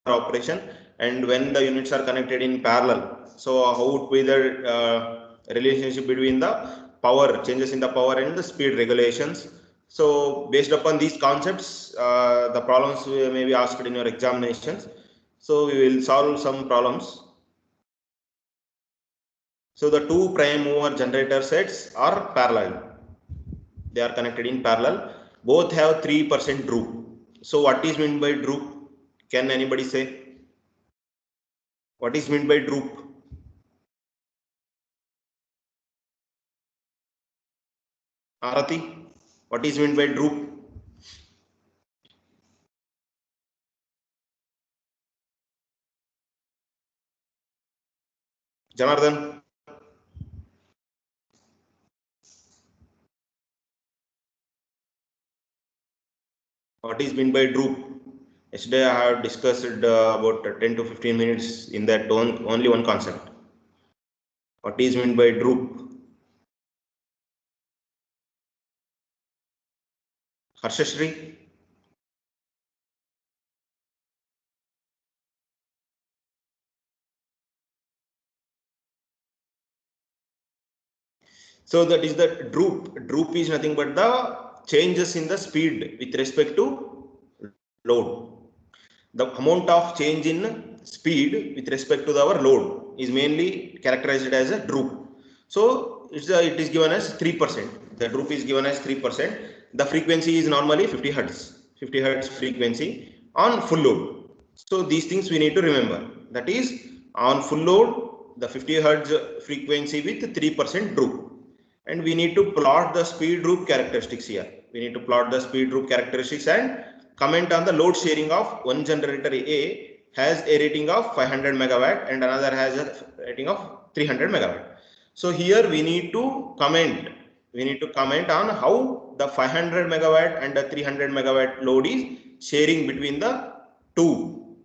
operation, and when the units are connected in parallel. So how would be the relationship between the power, changes in the power and the speed regulations. So based upon these concepts, the problems may be asked in your examinations. So we will solve some problems. So the two prime mover generator sets are parallel. They are connected in parallel. Both have 3% droop. So what is meant by droop? Can anybody say? What is meant by droop? Arati, what is meant by droop? Janardhan? What is meant by droop? Yesterday I have discussed about 10 to 15 minutes in that only one concept. What is meant by droop? Harshashri? So that is the droop. Droop is nothing but the changes in the speed with respect to load. The amount of change in speed with respect to our load is mainly characterized as a droop. So it is given as 3%. The droop is given as 3%. The frequency is normally 50 hertz. 50 hertz frequency on full load. So these things we need to remember. That is, on full load, the 50 hertz frequency with 3% droop. And we need to plot the speed droop characteristics here. We need to plot the speed droop characteristics and comment on the load sharing of one generator A has a rating of 500 megawatt and another has a rating of 300 megawatt. So here we need to comment. We need to comment on how the 500 megawatt and the 300 megawatt load is sharing between the two.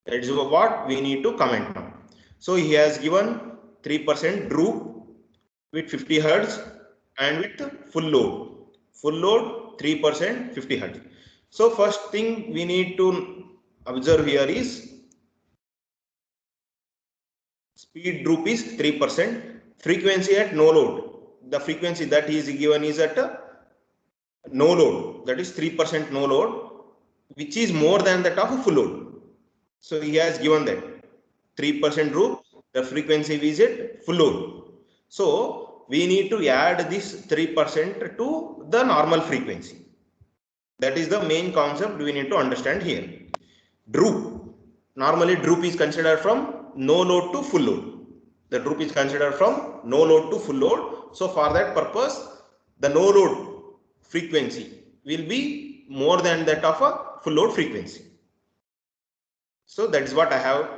That is what we need to comment on. So he has given 3% droop with 50 hertz and with full load. Full load 3%, 50 hertz. So first thing we need to observe here is speed droop is 3%. Frequency at no load. The frequency that is given is at no load. That is 3% no load, which is more than that of full load. So he has given that 3% droop. The frequency is at full load. So we need to add this 3% to the normal frequency. That is the main concept we need to understand here. Droop. Normally droop is considered from no load to full load. The droop is considered from no load to full load. So for that purpose, the no load frequency will be more than that of a full load frequency. So that is what I have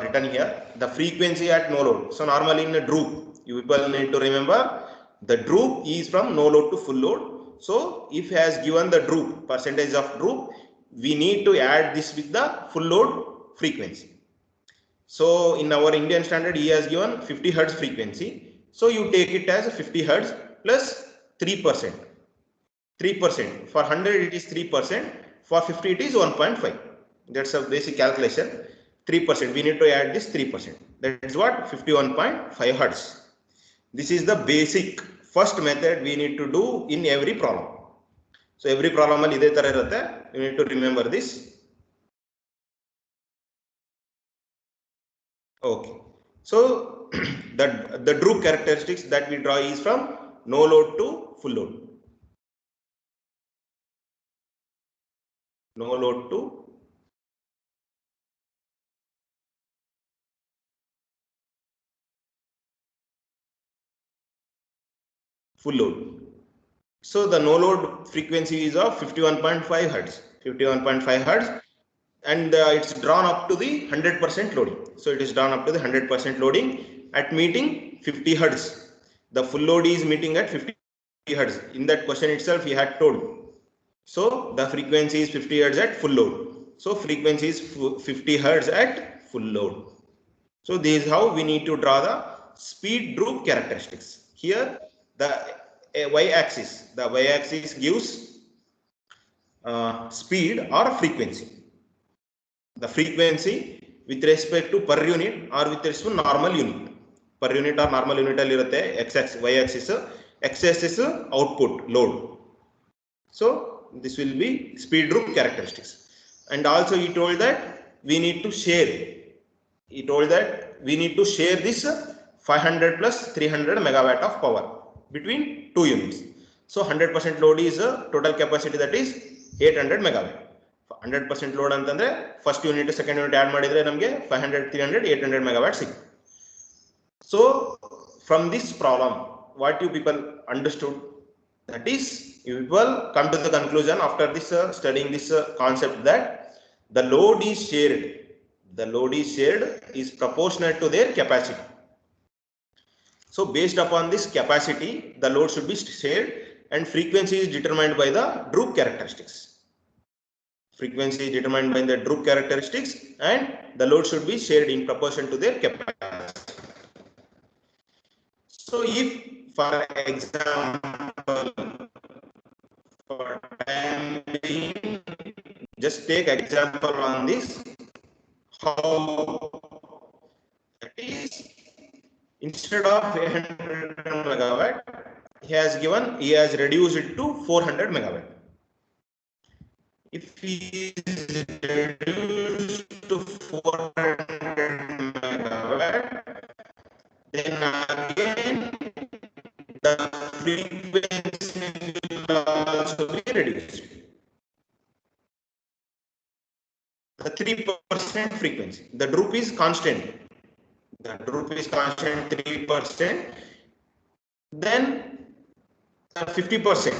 written here. The frequency at no load. So normally in a droop, you people need to remember the droop is from no load to full load. So if he has given the droop, percentage of droop, we need to add this with the full load frequency. So in our Indian standard, he has given 50 hertz frequency. So you take it as 50 hertz plus 3%. 3%. For 100 it is 3%. For 50 it is 1.5. That's a basic calculation. 3%. We need to add this 3%. That is what 51.5 hertz. This is the basic first method we need to do in every problem. So every problem alli ide tara irutte. You need to remember this. Okay. So the droop characteristics that we draw is from no load to full load. No load to full load. So the no load frequency is of 51.5 hertz. 51.5 hertz, and it's drawn up to the 100% loading. So it is drawn up to the 100% loading at meeting 50 hertz. The full load is meeting at 50 hertz. In that question itself, he had told. So the frequency is 50 hertz at full load. So frequency is 50 hertz at full load. So this is how we need to draw the speed droop characteristics. Here the y-axis gives speed or frequency. the frequency with respect to per unit or with respect to normal unit. Per unit or normal unit ಅಲ್ಲಿ ಇರುತ್ತೆ x-axis, y-axis, x-axis output load. So this will be speed droop characteristics. And also he told that we need to share. He told that we need to share this 500 plus 300 megawatt of power between two units. So 100% load is a total capacity, that is 800 megawatt. 100% load ಅಂತಂದ್ರೆ first unit second unit add ಮಾಡಿದ್ರೆ ನಮಗೆ 500 300 800 megawatt ಸಿಗುತ್ತೆ. So from this problem what you people understood, that is you people come to the conclusion after this studying this concept that the load is shared. The load is shared is proportionate to their capacity. So based upon this capacity the load should be shared, and frequency is determined by the droop characteristics. Frequency is determined by the droop characteristics and the load should be shared in proportion to their capacity. So if for example, for time being, just take example on this, how that is, instead of 800 megawatt he has reduced it to 400 megawatt. If he is reduced to 400 megawatt, then again the frequency will also be reduced. The 3% frequency, the droop is constant. The droop is constant 3%. Then 50%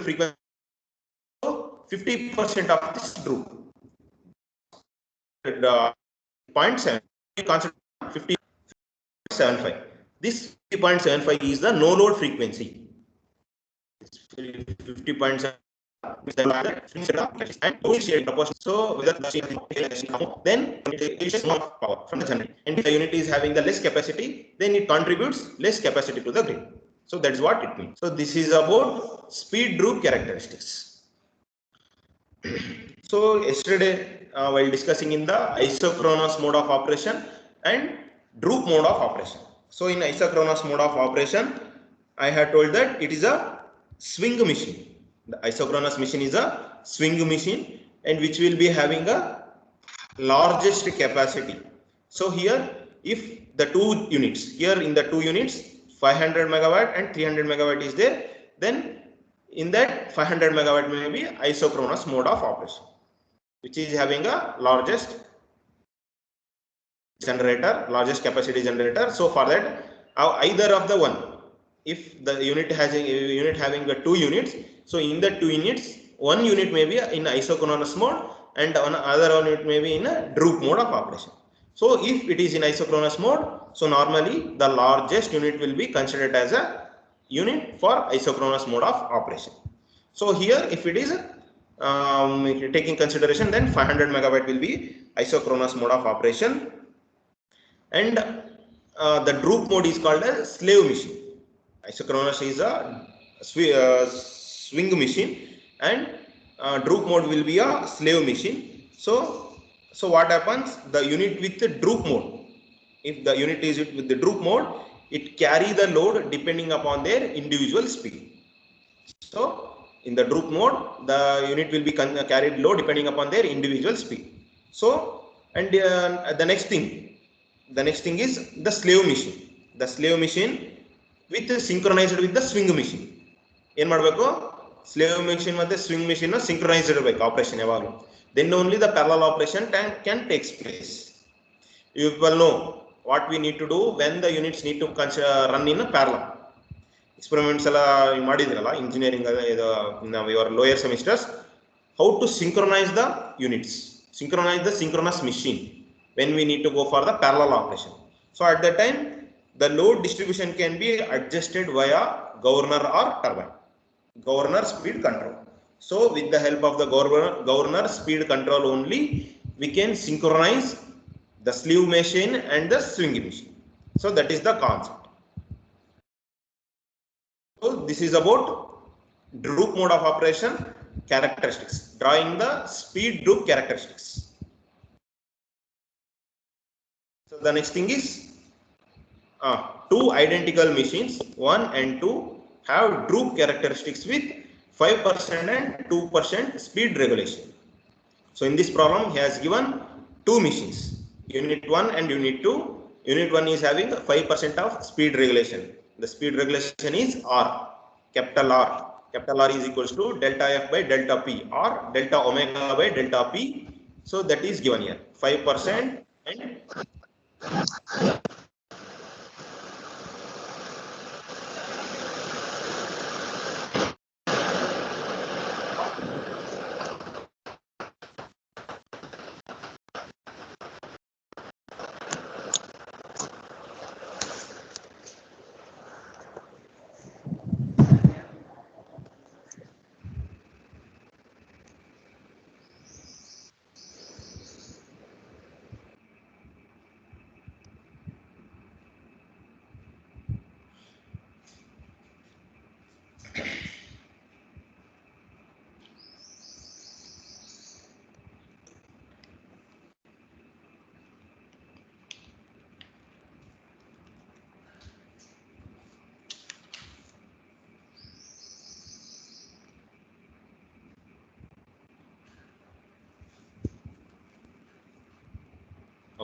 frequency. 50% of this droop. 0.7 constant 50.75. This 50.75 is the no load frequency. 50.7 and so then it is more power from the generator, and if the unit is having the less capacity, then it contributes less capacity to the grid. So that's what it means. So this is about speed droop characteristics. So yesterday while discussing in the isochronous mode of operation and droop mode of operation. So in isochronous mode of operation I had told that it is a swing machine. The isochronous machine is a swing machine and which will be having a largest capacity. So here if the two units, here in the two units 500 megawatt and 300 megawatt is there, then in that 500 megawatt may be isochronous mode of operation, which is having a largest generator, largest capacity generator. So for that either of the one, if the unit has a unit having the two units, so in the two units one unit may be in isochronous mode and another unit may be in a droop mode of operation. So if it is in isochronous mode, so normally the largest unit will be considered as a unit for isochronous mode of operation. So here if it is taking consideration, then 500 megawatt will be isochronous mode of operation, and the droop mode is called a slave machine. Isochronous is a swing machine and droop mode will be a slave machine. So what happens, the unit with the droop mode, if the unit is with the droop mode, it carry the load depending upon their individual speed. So in the droop mode the unit will be carried load depending upon their individual speed. So and the next thing is the slave machine. The slave machine with synchronized with the swing machine. ಏನು ಮಾಡಬೇಕು, slave machine ಮತ್ತೆ swing machine synchronized ಇರಬೇಕು operation ಯಾವಾಗಲೂ, then only the parallel operation can take place. You will know what we need to do when the units need to run in a parallel. Experiments ಎಲ್ಲ ಮಾಡಿದ್ರಲ್ಲ engineering in your lower semesters, how to synchronize the units, synchronize the synchronous machine when we need to go for the parallel operation. So at that time the load distribution can be adjusted via governor or turbine, governor speed control. So with the help of the governor speed control only we can synchronize the sleeve machine and the swing machine. So that is the concept. So this is about droop mode of operation characteristics, drawing the speed droop characteristics. the next thing is two identical machines, 1 and 2, have droop characteristics with 5% and 2% speed regulation. So in this problem, he has given two machines, unit 1 and unit 2. Unit 1 is having 5% of speed regulation. The speed regulation is R, capital R. Capital R is equals to delta F by delta P or delta omega by delta P. So that is given here, 5% and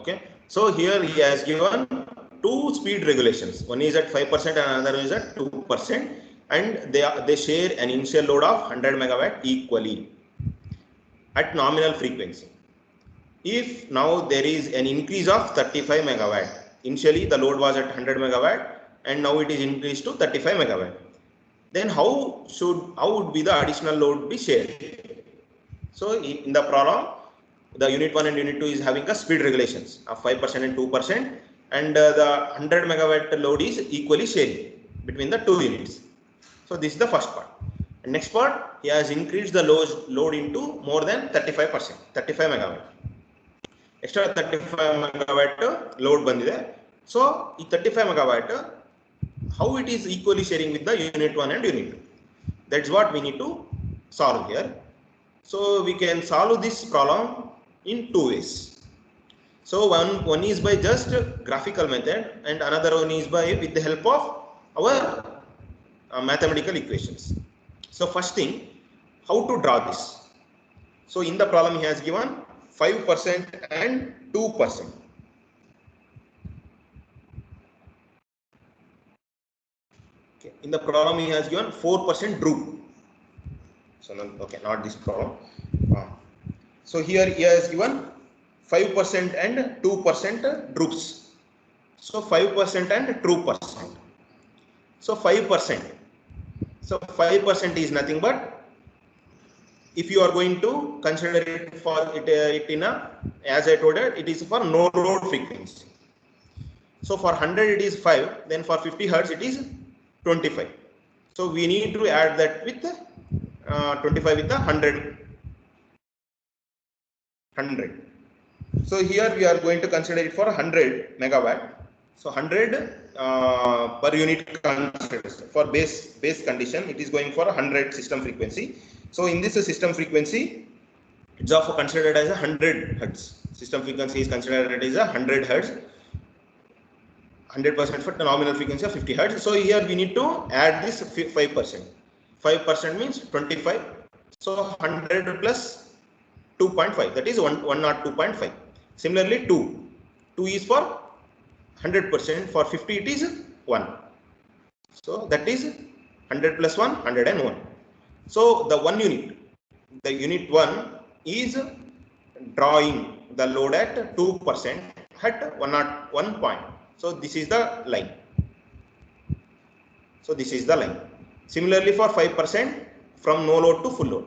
okay. So here he has given two speed regulations. One is at 5% and another is at 2%, and they share an initial load of 100 megawatt equally at nominal frequency. If now there is an increase of 35 megawatt, initially the load was at 100 megawatt and now it is increased to 35 megawatt, then how would be the additional load be shared? So in the problem, the unit 1 and unit 2 is having a speed regulations of 5% and 2%, and the 100 megawatt load is equally sharing between the two units. So this is the first part. And next part, he has increased the load into more than 35%, 35 megawatt. Extra 35 megawatt load bandide. So in 35 megawatt, how it is equally sharing with the unit 1 and unit 2? That's what we need to solve here. So we can solve this problem in two ways. So one is by just graphical method and another one is by with the help of our mathematical equations. So first thing, how to draw this? So in the problem he has given 5% and 2%. Okay. In the problem he has given 4% droop. So okay, not this problem. So here he has given 5% and 2% droops. So 5% and 2%. So 5%. So 5% is nothing but, if you are going to consider it for it in a, as I told you, it is for no load frequency. So for 100 it is 5, then for 50 hertz it is 25. So we need to add that with 25 with the 100. So here we are going to consider it for 100 megawatt. So 100 per unit considers. For base condition, it is going for 100 system frequency. So in this system frequency, it's also considered as 100 hertz. System frequency is considered as 100 hertz. 100% for the nominal frequency of 50 hertz. So here we need to add this 5%. 5% means 25. So 100 plus 2.5, that is 102.5. Similarly, 2 is for 100%, for 50 it is 1. So that is 100 plus 1, 101. So the the unit 1 is drawing the load at 2% at 101 point. So this is the line. So this is the line. Similarly for 5%, from no load to full load.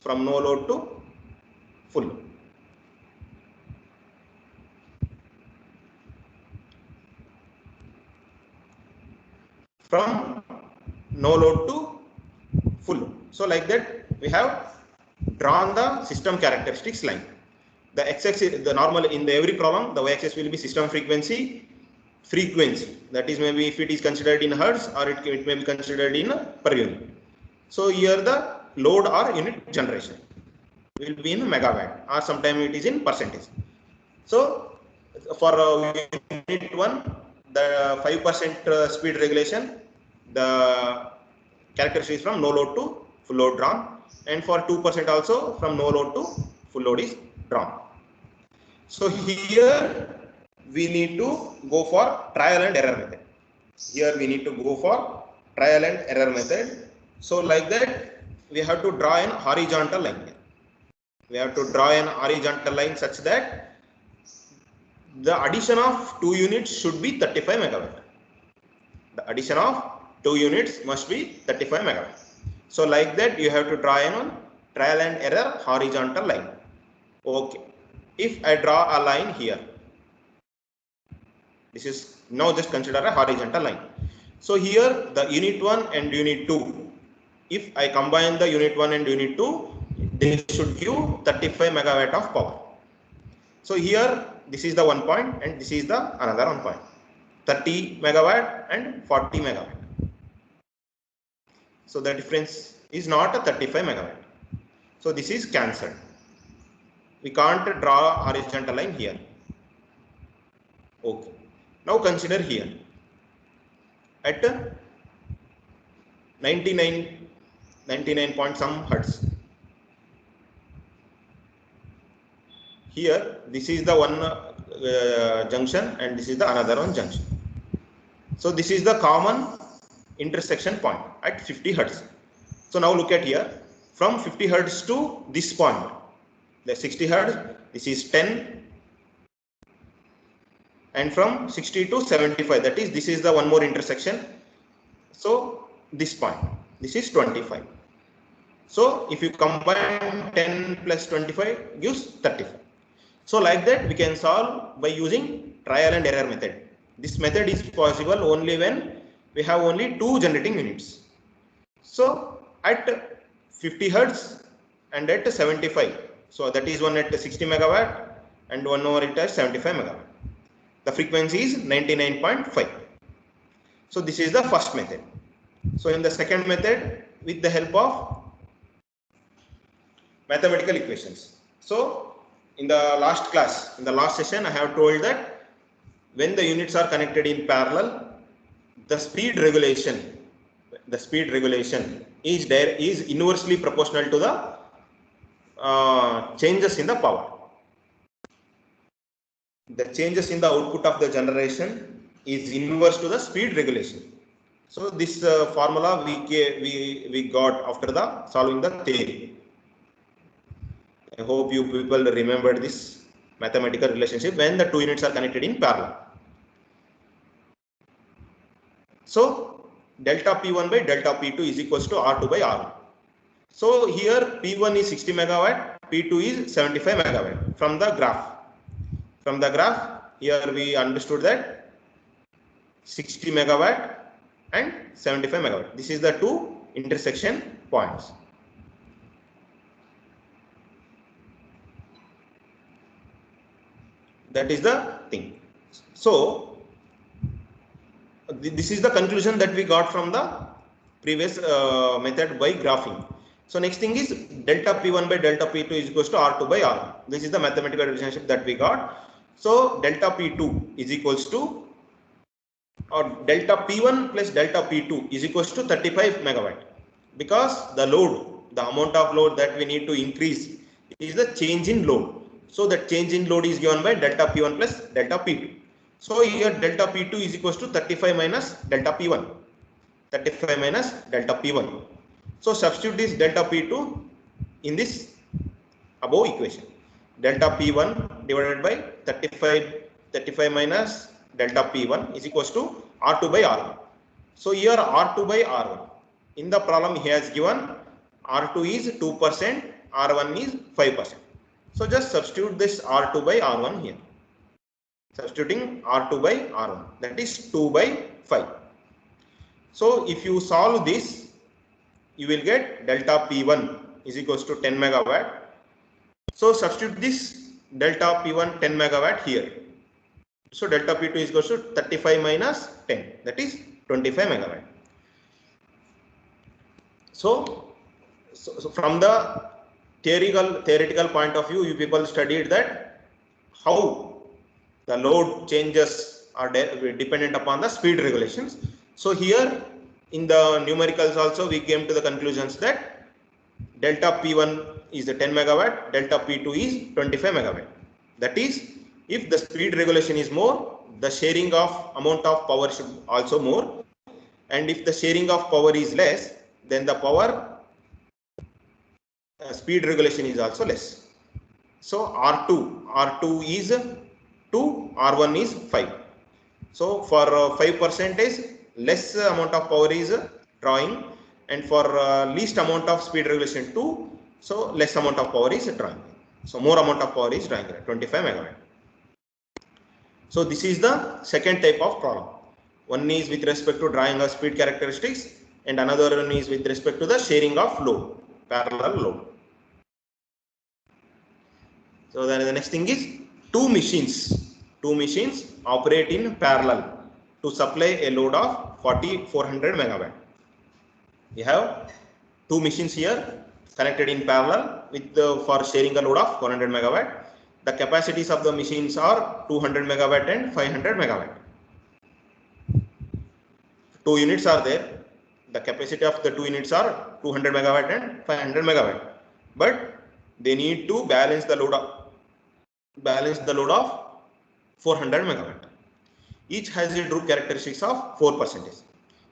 From no load to full load. From no load to full load. So like that we have drawn the system characteristics line. The x-axis, the normal in every problem, the y-axis will be system frequency, that is maybe if it is considered in hertz or it may be considered in per unit. So here the load or unit generation will be in megawatt or sometime it is in percentage. So for unit 1, the 5% speed regulation, the characteristic is from no load to full load drawn, and for 2% also from no load to full load is drawn. So here we need to go for trial and error method. Here we need to go for trial and error method. So like that, we have to draw an horizontal line. We have to draw an horizontal line such that the addition of 2 units should be 35 megawatt. The addition of 2 units must be 35 megawatt. So like that, you have to draw an trial and error horizontal line. Okay. If I draw a line here, this is now just consider a horizontal line. So here the unit 1 and unit 2, if I combine the unit 1 and unit 2, they should give 35 megawatt of power. So here this is the one point and this is the another one point, 30 megawatt and 40 megawatt. So the difference is not a 35 megawatt. So this is cancelled. We can't draw a horizontal line here. Okay. Now consider here at 99 point some hertz. Here this is the one junction and this is the another one junction. So this is the common intersection point at 50 hertz. So now look at here, from 50 hertz to this point, the 60 hertz, this is 10, and from 60 to 75, that is, this is the one more intersection. So this point, this is 25. So if you combine 10 plus 25 gives 35. So like that we can solve by using trial and error method. This method is possible only when we have only 2 generating units. So at 50 hertz and at 75, so that is one at 60 megawatt and one more at 75 megawatt. The frequency is 99.5. So this is the first method. So in the second method, with the help of mathematical equations. So in the last class, in the last session, I have told that when the units are connected in parallel, the speed regulation is inversely proportional to the changes in the power. The changes in the output of the generation is inverse to the speed regulation. So this formula we got after the solving the theory. I hope you people remember this mathematical relationship when the 2 units are connected in parallel. So delta P1 by delta P2 is equals to R2 by R1. So here P1 is 60 megawatt, P2 is 75 megawatt from the graph. From the graph, here we understood that 60 megawatt and 75 megawatt. This is the 2 intersection points. That is the thing. So this is the conclusion that we got from the previous method by graphing. So next thing is delta P1 by delta P2 is equals to R2 by R1. This is the mathematical relationship that we got. So delta P2 is equals to, or delta P1 plus delta P2 is equals to 35 megawatt, because the load, the amount of load that we need to increase is the change in load. So that change in load is given by delta P1 plus delta P2. So here delta P2 is equals to 35 minus delta P1. 35 minus delta P1. So substitute this delta P2 in this above equation. Delta P1 divided by 35 minus delta P1 is equals to R2 by R1. So here R2 by R1. In the problem he has given R2 is 2%, R1 is 5%. So just substitute this R2 by R1 here. Substituting R2 by R1, that is 2 by 5. So if you solve this, you will get delta P1 is equals to 10 megawatt. So substitute this delta P1 10 megawatt here. So delta P2 is equals to 35 minus 10, that is 25 megawatt. So from the theoretical point of view, you people studied that how the load changes are dependent upon the speed regulations. So here in the numericals also we came to the conclusions that delta P1 is the 10 megawatt, delta P2 is 25 megawatt. That is, if the speed regulation is more, the sharing of amount of power should also more, and if the sharing of power is less, then the power speed regulation is also less. So R2 is 2, R1 is 5. So for 5% less amount of power is drawing, and for least amount of speed regulation 2, so less amount of power is drawing. So more amount of power is drawing, 25 megawatt. So this is the second type of problem. One is with respect to drawing of speed characteristics, and another one is with respect to the sharing of load, parallel load. So then the next thing is two machines operate in parallel to supply a load of 400 megawatt. We have two machines here connected in parallel with for sharing a load of 400 megawatt. The capacities of the machines are 200 megawatt and 500 megawatt. Two units are there. The capacity of the two units are 200 megawatt and 500 megawatt. But they need to balance the load of 400 megawatt. Each has a Drude characteristics of 4%.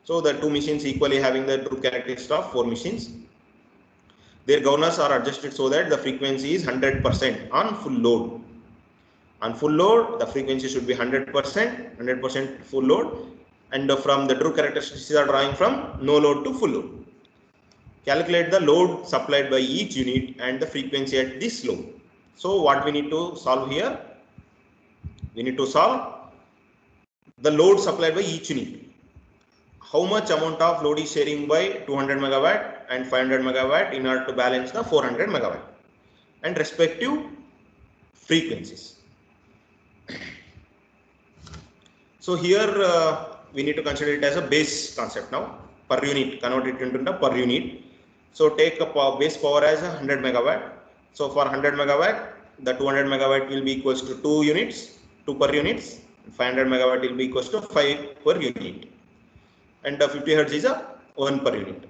So the two machines equally having the Drude characteristics of 4 machines. Their governors are adjusted so that the frequency is 100% on full load. On full load, the frequency should be 100% full load, and from the Drude characteristics are drawing from no load to full load. Calculate the load supplied by each unit and the frequency at this load. So what we need to solve here? We need to solve the load supplied by each unit. How much amount of load is sharing by 200 megawatt and 500 megawatt in order to balance the 400 megawatt and respective frequencies. So here we need to consider it as a base concept now, per unit, convert it into the per unit. So take a base power as 100 megawatt. So for 100 megawatt, the 200 megawatt will be equals to 2 units, 2 per units. 500 megawatt will be equals to 5 per unit. And 50 hertz is a 1 per unit.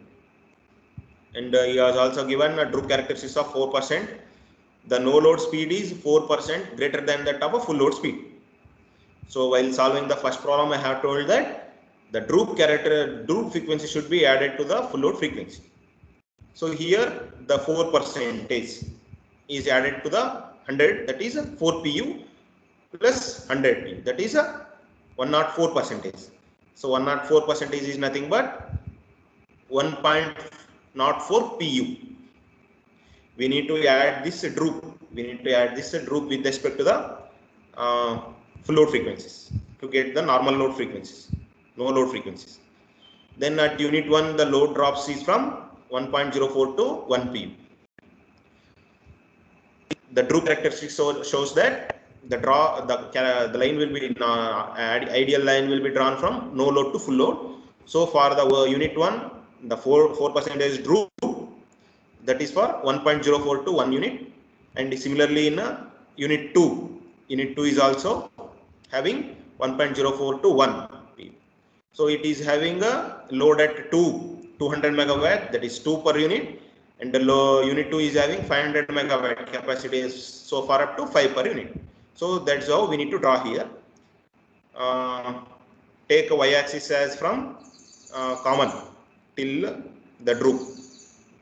And he has also given a Drude characteristics of 4%. The no load speed is 4% greater than that of a full load speed. So while solving the first problem, I have told that the Drude frequency should be added to the full load frequency. So here the 4% is added to the 100, that is 4 pu plus 100 pu, that is a 104%. So 104% is nothing but 1.04 pu. We need to add this Drude. We need to add this Drude with respect to the full load frequencies to get the normal load frequencies, no load frequencies. Then at unit 1, the load drops is from 1.04 to 1 pu. The Drude characteristics shows that the line will be ideal line will be drawn from no load to full load. So for the unit 1, the 4% is Drude, that is for 1.04 to 1 unit, and similarly in unit 2 is also having 1.04 to 1 pu. So it is having a load at 200 megawatt, that is 2 per unit, and the unit 2 is having 500 megawatt capacity is so far up to 5 per unit. So that's how we need to draw here. Take a y-axis as from common till the Drude.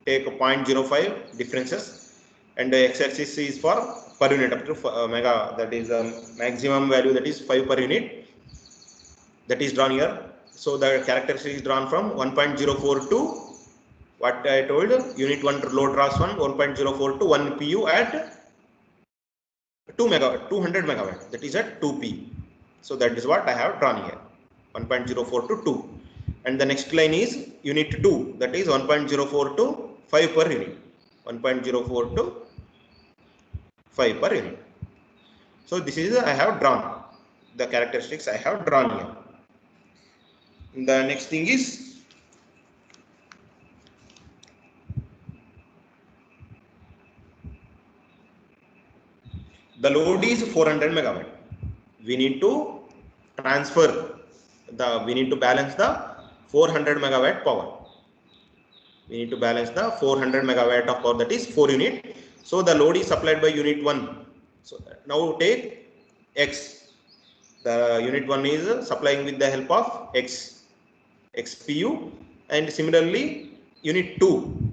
Take a 0.05 differences, and the x-axis is for per unit up to mega, that is maximum value, that is 5 per unit, that is drawn here. So the characteristic is drawn from 1.04 to what I told, unit 1 load draws from 1.04 to 1 pu at 200 megawatt, that is at 2 pu. So that is what I have drawn here, 1.04 to 2. And the next line is unit 2, that is 1.04 to 5 per unit, 1.04 to 5 per unit. So this is I have drawn the characteristics I have drawn here. The next thing is the load is 400 megawatt. we need to we need to balance the 400 megawatt power. We need to balance the 400 megawatt of power, that is 4 unit. So the load is supplied by unit 1. So now take X. The unit 1 is supplying with the help of X XPU, and similarly unit 2.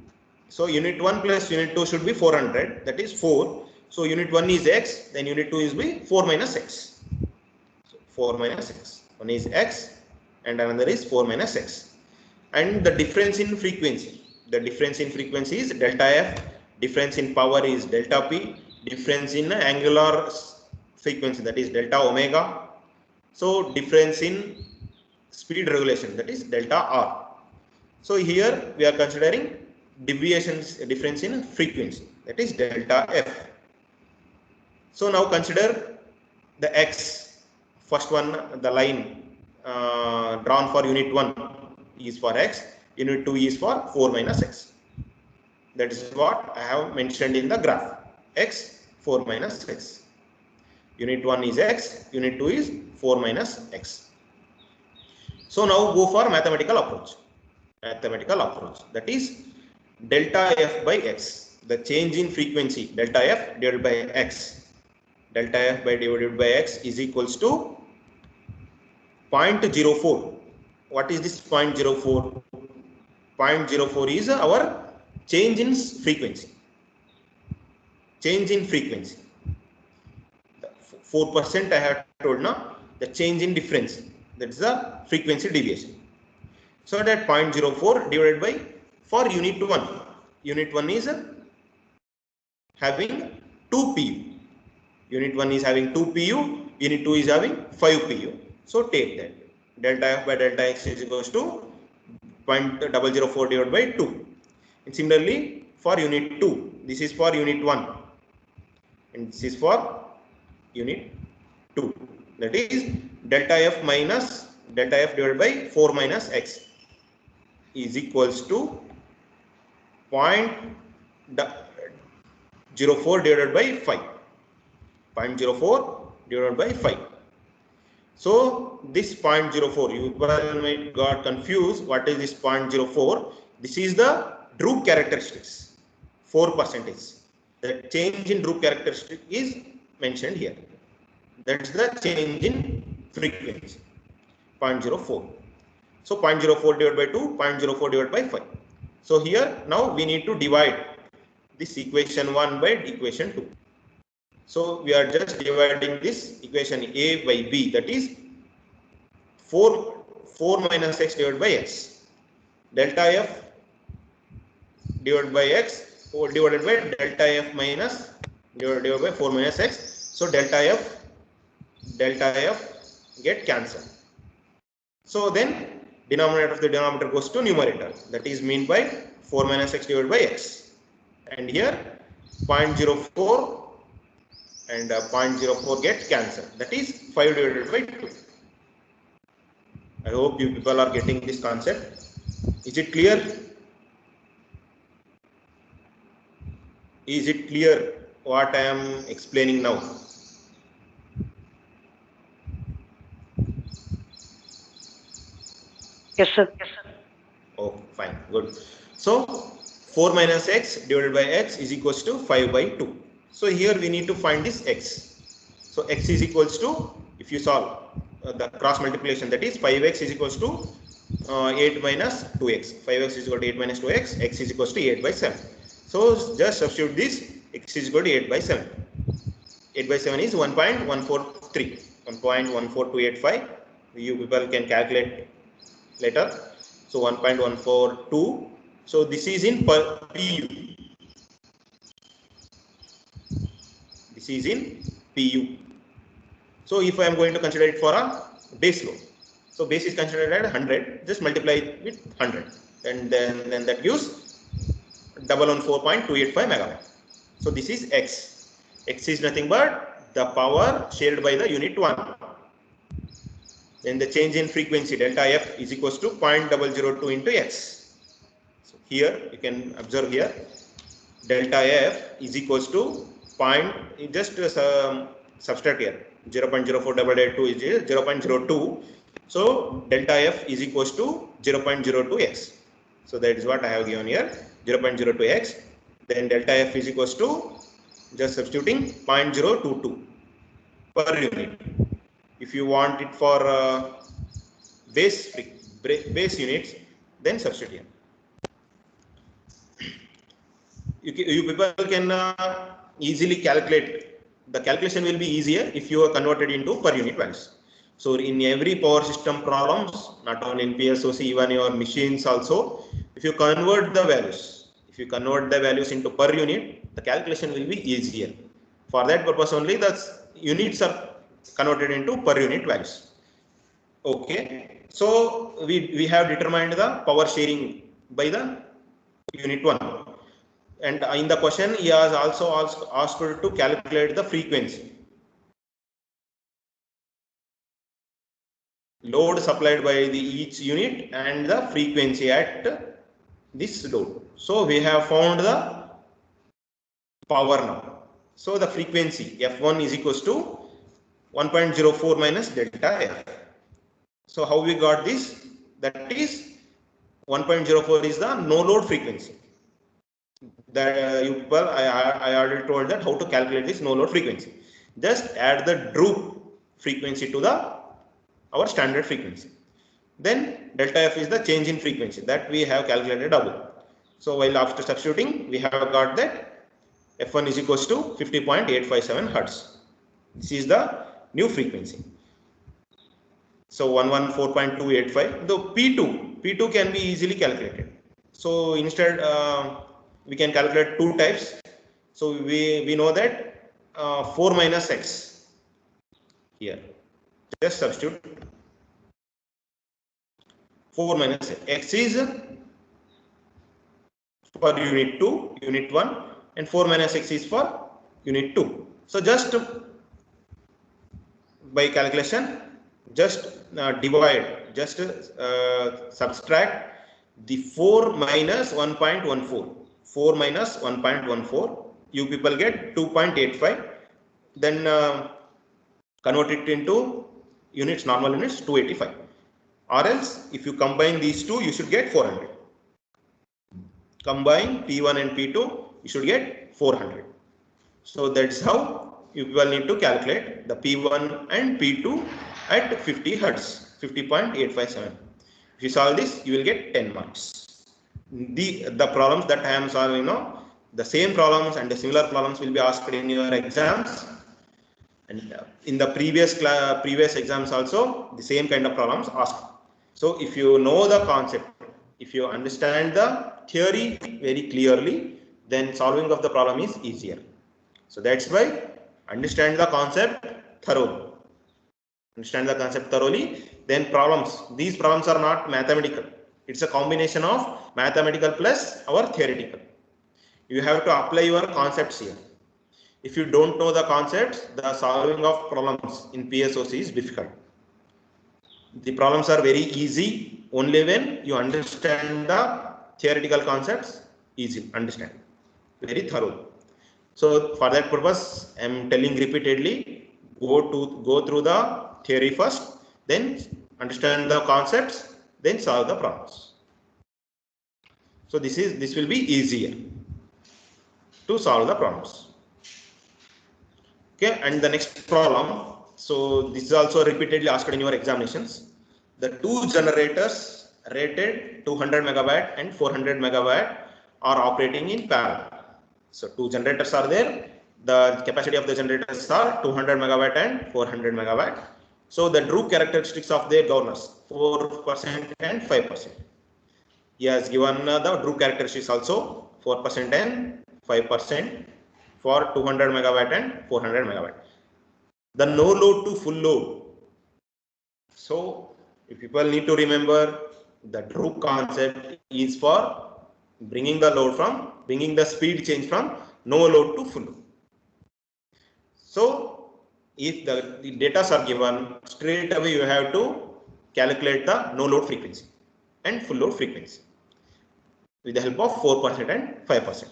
So unit 1 plus unit 2 should be 400, that is 4. So unit 1 is X, then unit 2 is be 4 minus X. So 4 minus X. One is X and another is 4 minus X. And the difference in frequency. The difference in frequency is delta F, difference in power is delta P, difference in angular frequency, that is delta omega. So difference in speed regulation, that is delta R. So here we are considering difference in frequency, that is delta F. So now consider the X. First one, the line drawn for unit 1 is for X, unit 2 is for 4 minus X. That is what I have mentioned in the graph. X, 4 minus X. Unit 1 is X, unit 2 is 4 minus X. So now go for mathematical approach. That is delta F by X. The change in frequency, delta F divided by X. Delta F by divided by X is equals to 0.04. What is this 0.04? 0.04 is our change in frequency. Change in frequency. 4% I have told now, the change in difference. That is the frequency deviation. So that 0.04 divided by, for unit 1. Unit 1 is having 2 PU. Unit 1 is having 2 PU. Unit 2 is having 5 PU. So take that. Delta F by delta X is equals to 0.004 divided by 2. And similarly for unit 2, this is for unit 1 and this is for unit 2. That is delta F divided by 4 minus X is equals to 0.04 divided by 5. 0.04 divided by 5. So this 0.04, you might got confused. What is this 0.04? This is the Drude characteristics, 4%. The change in Drude characteristic is mentioned here. That's the change in frequency, 0.04. So 0.04 divided by 2, 0.04 divided by 5. So here now we need to divide this equation 1 by equation 2. So we are just dividing this equation A by B, that is 4 minus X divided by X. Delta F divided by X or divided by delta F minus divided by 4 minus X. So delta F get cancelled. So then denominator of the denominator goes to numerator, that is mean by 4 minus X divided by X. And here 0.04 and 0.04 get cancelled, that is 5 divided by 2. I hope you people are getting this concept. Is it clear? Is it clear what I am explaining now? Yes, sir. Oh, fine, good. So 4 minus X divided by X is equals to 5 by 2. So here we need to find this X. So X is equals to, if you solve the cross multiplication, that is 5X is equals to 8 minus 2X. 5X is equal to 8 minus 2X. X is equals to 8 by 7. So just substitute this. X is equal to 8 by 7. 8 by 7 is 1.143. 1.14285. You people can calculate later. So 1.142. So this is in per PU. This is in PU. So if I am going to consider it for a base load, so base is considered at 100, just multiply it with 100, and then that gives 114.285 megawatt. So this is X. X is nothing but the power shared by the unit 1. Then the change in frequency delta F is equals to 0.002 into X. So here you can observe here delta F is equals to just subtract here. 0.04 is 0.02. So delta F is equals to 0.02x. So that is what I have given here, 0.02x. Then delta F is equals to, just substituting, 0.022 per unit. If you want it for base units, then substitute here. You people can easily calculate. The calculation will be easier if you are converted into per unit values. So in every power system problems, not only in PSOC, even your machines also, if you convert the values into per unit, the calculation will be easier. For that purpose only, the units are converted into per unit values. Okay, so we have determined the power sharing by the unit 1. And in the question, he has also asked to calculate the frequency. Load supplied by each unit and the frequency at this load. So we have found the power now. So the frequency F1 is equals to 1.04 minus delta F. So how we got this? That is 1.04 is the no load frequency. That you people, I already told that how to calculate this no load frequency. Just add the droop frequency to our standard frequency. Then delta F is the change in frequency that we have calculated above. So while after substituting, we have got that F1 is equals to 50.857 Hertz. This is the new frequency. So 114.285. The P2 can be easily calculated. So instead, we can calculate two types. So we know that 4 minus x here. Just substitute 4 minus x is for unit 2, unit 1, and 4 minus x is for unit 2. So just by calculation, just divide, just subtract the 4 minus 1.14. 4 minus 1.14, you people get 2.85. Then convert it into units, normal units, 285. Or else, if you combine these two, you should get 400. Combine P1 and P2, you should get 400. So that's how you people need to calculate the P1 and P2 at 50 Hertz, 50.857. If you solve this, you will get 10 marks. The problems that I am solving now, the same problems and the similar problems will be asked in your exams, and in the previous exams also the same kind of problems asked. So if you know the concept, if you understand the theory very clearly, then solving of the problem is easier. So that's why understand the concept thoroughly. Understand the concept thoroughly, then these problems are not mathematical. It's a combination of mathematical plus our theoretical. You have to apply your concepts here. If you don't know the concepts, the solving of problems in PSOC is difficult. The problems are very easy only when you understand the theoretical concepts, easy understand, very thorough. So for that purpose, I am telling repeatedly, go through the theory first, then understand the concepts, then solve the problems. So this will be easier to solve the problems. Okay, and the next problem. So this is also repeatedly asked in your examinations. The two generators rated 200 megawatt and 400 megawatt are operating in parallel. So two generators are there. The capacity of the generators are 200 megawatt and 400 megawatt. So the droop characteristics of their governors, 4% and 5%. He has given the droop characteristics also, 4% and 5% for 200 megawatt and 400 megawatt. The no load to full load. So if people need to remember, the droop concept is for bringing the speed change from no load to full load. So if the data are given, straight away you have to calculate the no load frequency and full load frequency with the help of 4% and 5%.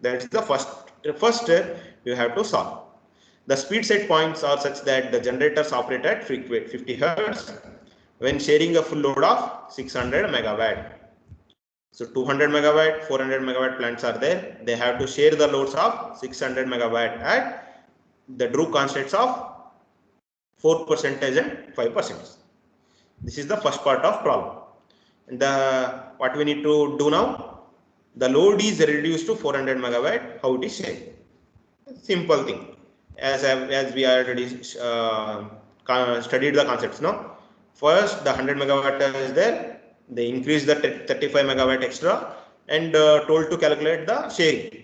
That's the first step you have to solve. The speed set points are such that the generators operate at 50 Hertz when sharing a full load of 600 megawatt. So 200 megawatt, 400 megawatt plants are there. They have to share the loads of 600 megawatt at the Drude constants of 4% and 5%. This is the first part of problem. And what we need to do now, the load is reduced to 400 megawatt. How it is shared? Simple thing. As we already studied the concepts now. First, the 100 megawatt is there. They increase the 35 megawatt extra and told to calculate the sharing.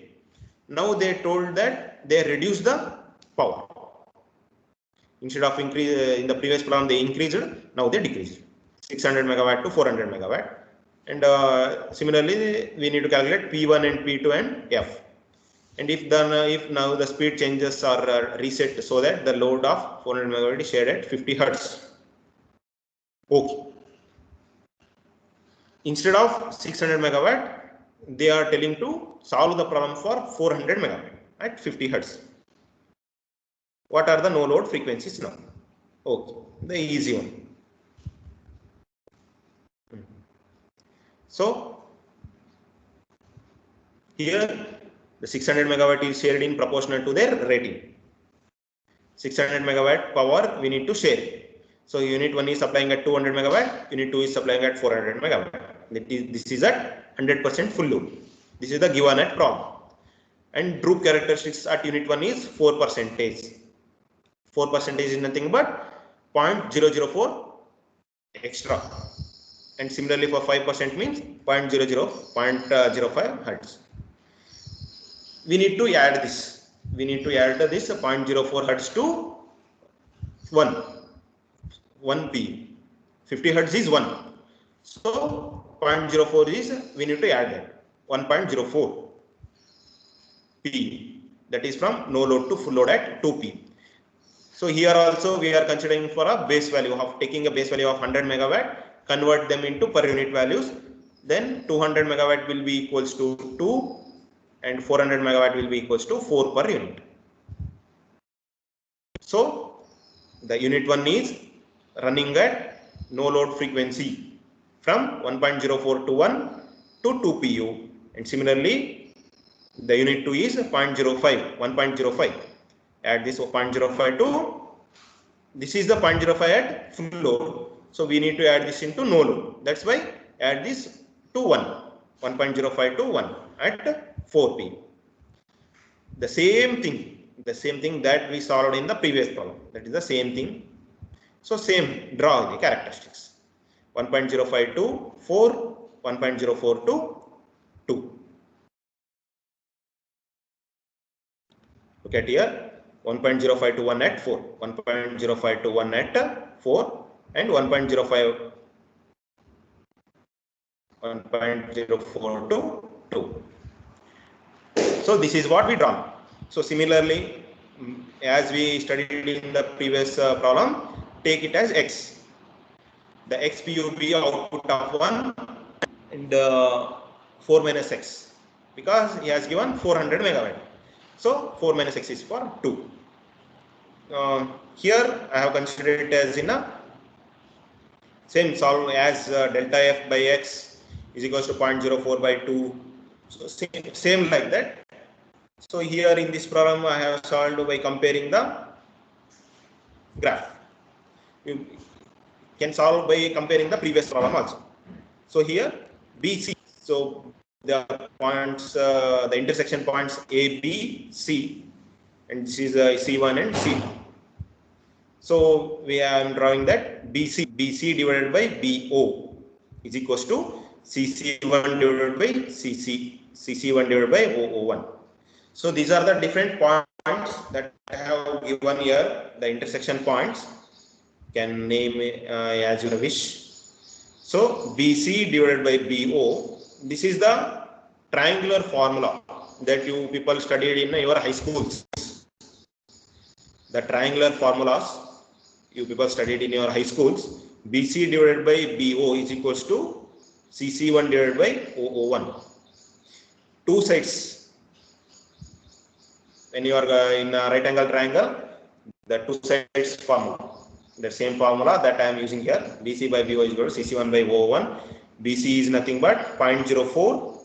Now they told that they reduce the power. Instead of increase in the previous problem they increased, now they decreased 600 megawatt to 400 megawatt. And similarly, we need to calculate P1 and P2 and F. And if now the speed changes are reset so that the load of 400 megawatt is shared at 50 Hertz. Okay. Instead of 600 megawatt, they are telling to solve the problem for 400 megawatt at 50 Hertz. What are the no load frequencies now? Okay, the easy one. So here the 600 megawatt is shared in proportional to their rating. 600 megawatt power we need to share. So unit 1 is supplying at 200 megawatt, unit 2 is supplying at 400 megawatt. This is at 100% full load. This is the given at problem. And Drude characteristics at unit 1 is 4%. 4% is nothing but 0.004 extra. And similarly for 5% means 0.05 Hertz. We need to add this. We need to add this 0.04 Hertz to 1 P. 50 Hertz is 1. So 0.04 is, we need to add that 1.04 P. That is from no load to full load at 2 P. So here also we are considering for a base value of taking a base value of 100 megawatt, convert them into per unit values. Then 200 megawatt will be equals to 2 and 400 megawatt will be equals to 4 per unit. So the unit 1 is running at no load frequency from 1.04 to 1 to 2 pu, and similarly the unit 2 is 1.05. Add this 0.05 to, this is the 0.05 at full load, so we need to add this into no load. That's why add this to 1.05 to 1 at 4 p. The same thing that we solved in the previous problem. That is the same thing. So same, draw the characteristics. 1.05 to 4, 1.04 to 2. Look at here. 1.05 to 1 at 4, 1.05 to 1 at 4, and 1.04 to 2. So this is what we draw. So similarly, as we studied in the previous problem, take it as x. The x PUB output of 1 and 4 minus x, because he has given 400 megawatt. So 4 minus x is for 2. Here I have considered it as in a same solve as delta f by x is equals to 0.04 by 2. So same like that. So here in this problem I have solved by comparing the graph. You can solve by comparing the previous problem also. So here BC. So the points, the intersection points A, B, C, and this is C1 and C2. So we are drawing that BC divided by BO is equals to CC1 divided by CC1 divided by OO1. So these are the different points that I have given here, the intersection points. Can name as you wish. So BC divided by BO, this is the triangular formula that you people studied in your high schools. The triangular formulas you people studied in your high schools. BC divided by BO is equals to CC1 divided by OO1. Two sides. When you are in a right angle triangle, the two sides formula. The same formula that I am using here. BC by BO is equal to CC1 by O1. BC is nothing but 0.04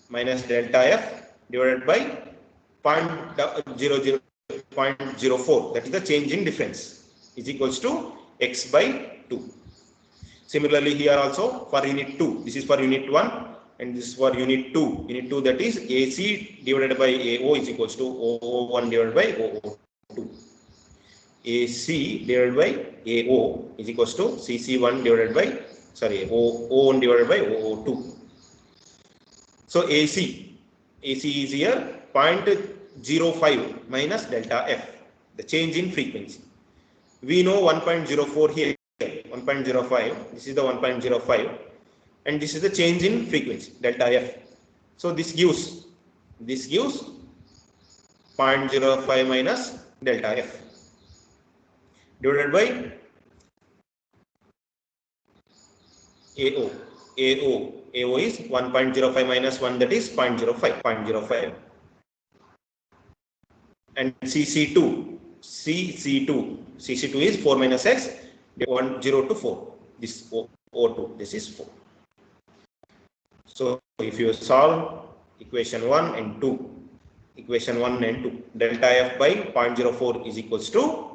minus delta F divided by 0.04. That is the change in difference is equals to X by 2. Similarly, here also for unit 2, this is for unit 1 and this is for unit 2. Unit 2, that is AC divided by AO is equals to OO1 divided by OO2. AC divided by AO is equals to CC1 divided by, O1 divided by OO2. So AC is here 0.05 minus delta F, the change in frequency. We know 1.04 here, 1.05, this is the 1.05 and this is the change in frequency, delta F. So this gives 0.05 minus delta F divided by AO. AO is 1.05 minus 1, that is 0.05. And CC2 is 4 minus X, 1, 0 to 4. This O2, this is 4. So if you solve equation 1 and 2, delta F by 0.04 is equals to,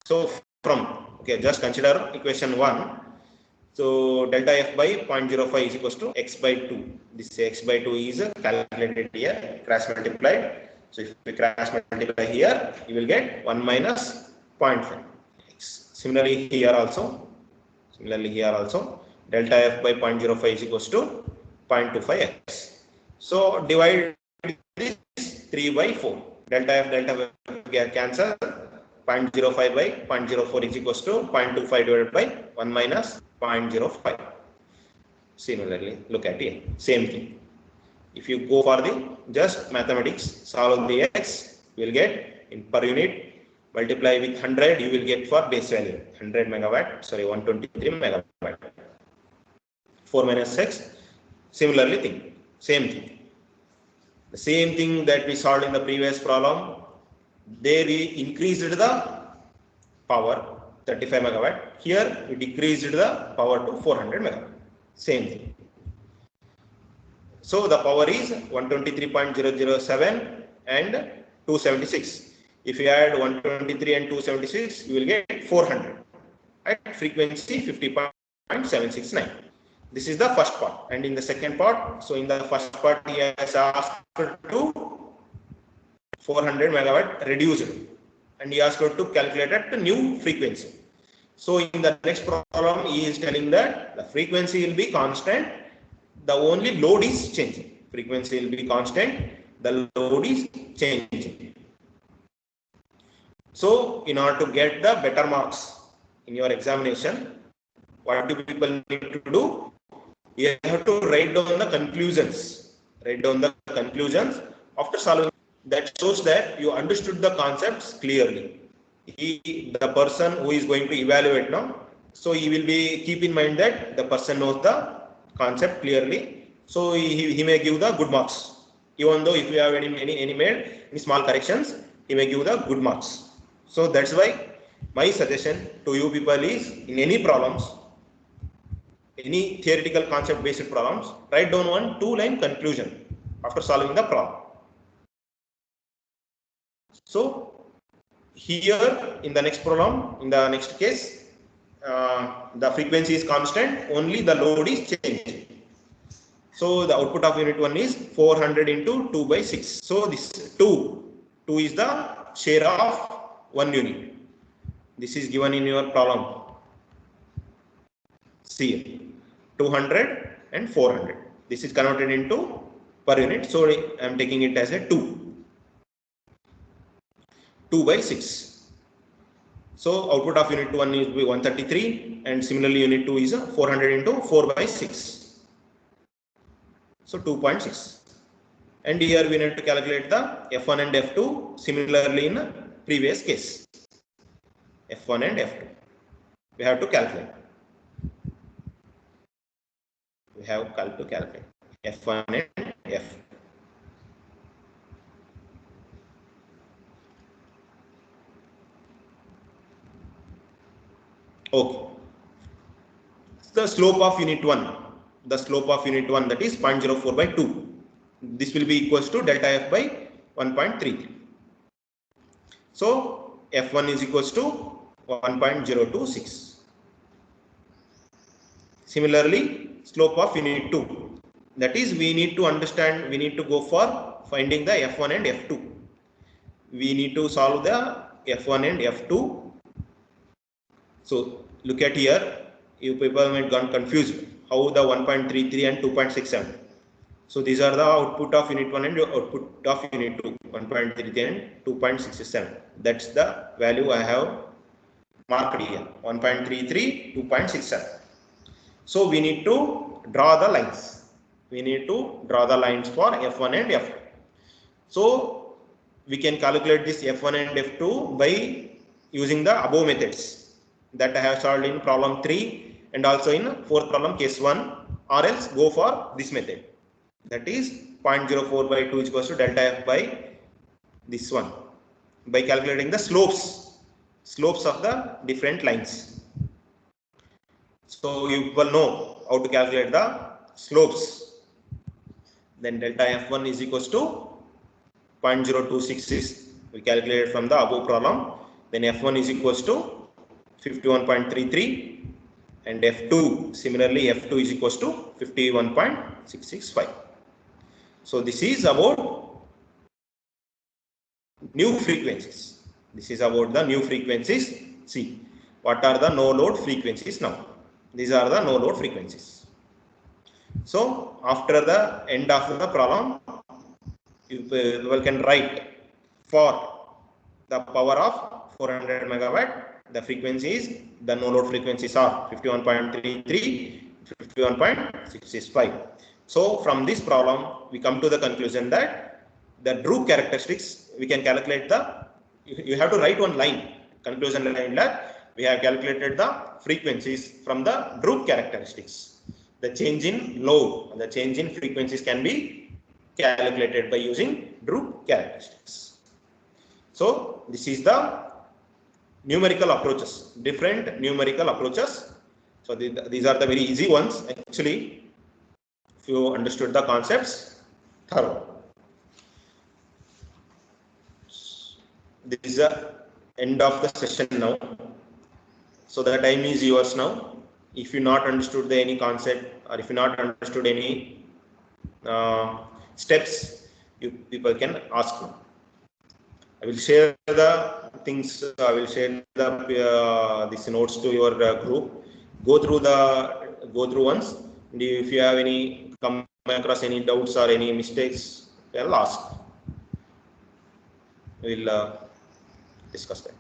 so from, okay, just consider equation 1. So delta F by 0.05 is equals to X by 2. This X by 2 is calculated here, cross multiplied. So if we cross multiply here, you will get 1 minus 0.5. Similarly here also, delta F by 0.05 is equals to 0.25x. So divide this 3 by 4. Delta F get cancel. 0.05 by 0.04 is equals to 0.25 divided by 1 minus 0.05. Similarly, look at here, same thing. If you go for the just mathematics, solve the X, you will get in per unit, multiply with 100, you will get for base value 100 megawatt, 123 megawatt. 4 minus X, similarly same thing. The same thing that we solved in the previous problem, there we increased the power 35 megawatt. Here we decreased the power to 400 megawatt. Same thing. So the power is 123.007 and 276. If you add 123 and 276, you will get 400 at frequency 50.769. This is the first part. And in the second part, so in the first part, he has asked to 400 megawatt reduced and he asked to calculate at the new frequency. So in the next problem, he is telling that the frequency will be constant, the only load is changing. Frequency will be constant, the load is changing. So in order to get the better marks in your examination, what do people need to do? You have to write down the conclusions. After solving. That shows that you understood the concepts clearly. The person who is going to evaluate now, so he will be keep in mind that the person knows the concept clearly. So he may give the good marks. Even though if you have any small corrections, he may give the good marks. So that's why my suggestion to you people is, in any problems, any theoretical concept based problems, write down 1 2-line conclusion after solving the problem. So here in the next problem, in the next case, the frequency is constant, only the load is changing. So the output of unit 1 is 400 into 2 by 6. So this 2 is the share of 1 unit. This is given in your problem. See, 200 and 400. This is converted into per unit. So I am taking it as a 2 by 6. So output of unit 1 is 133 and similarly unit 2 is 400 into 4 by 6. So 2.6. And here we need to calculate the F1 and F2 similarly in previous case. F1 and F2. We have to calculate. F1 and F2. . Okay. The slope of unit 1, the slope of unit 1, that is 0.04 by 2. This will be equals to delta f by 1.33. So f1 is equals to 1.026. Similarly, slope of unit 2, that is we need to understand, we need to go for finding the f1 and f2. We need to solve the f1 and f2. So look at here, you people might gone confused how the 1.33 and 2.67. So these are the output of unit 1 and output of unit 2, 1.33 and 2.67. That's the value I have marked here, 1.33, 2.67. So we need to draw the lines. We need to draw the lines for f1 and f2. So we can calculate this f1 and f2 by using the above methods that I have solved in problem 3 and also in fourth problem case 1, or else go for this method, that is 0.04 by 2 is equals to delta f by this one, by calculating the slopes of the different lines. So you will know how to calculate the slopes. Then delta f1 is equals to 0.0266, we calculated from the above problem. Then f1 is equals to 51.33 and f2, similarly f2 is equals to 51.665. So this is about new frequencies. This is about the new frequencies. See, what are the no load frequencies now? These are the no load frequencies. So after the end of the problem, you can write for the power of 400 megawatt, the frequencies, the no load frequencies are 51.33, 51.665. So from this problem, we come to the conclusion that the Drude characteristics, we can calculate the, you have to write one line, conclusion line, that we have calculated the frequencies from the Drude characteristics. The change in load, the change in frequencies can be calculated by using Drude characteristics. So this is the numerical approaches, different numerical approaches. So these are the very easy ones actually, if you understood the concepts thorough. This is the end of the session now. So the time is yours now. If you not understood any concept, or if you not understood any steps, you people can ask me. I will share the things. I will share the these notes to your group. Go through once. And if you have any come across any doubts or any mistakes, I'll ask. We'll discuss that.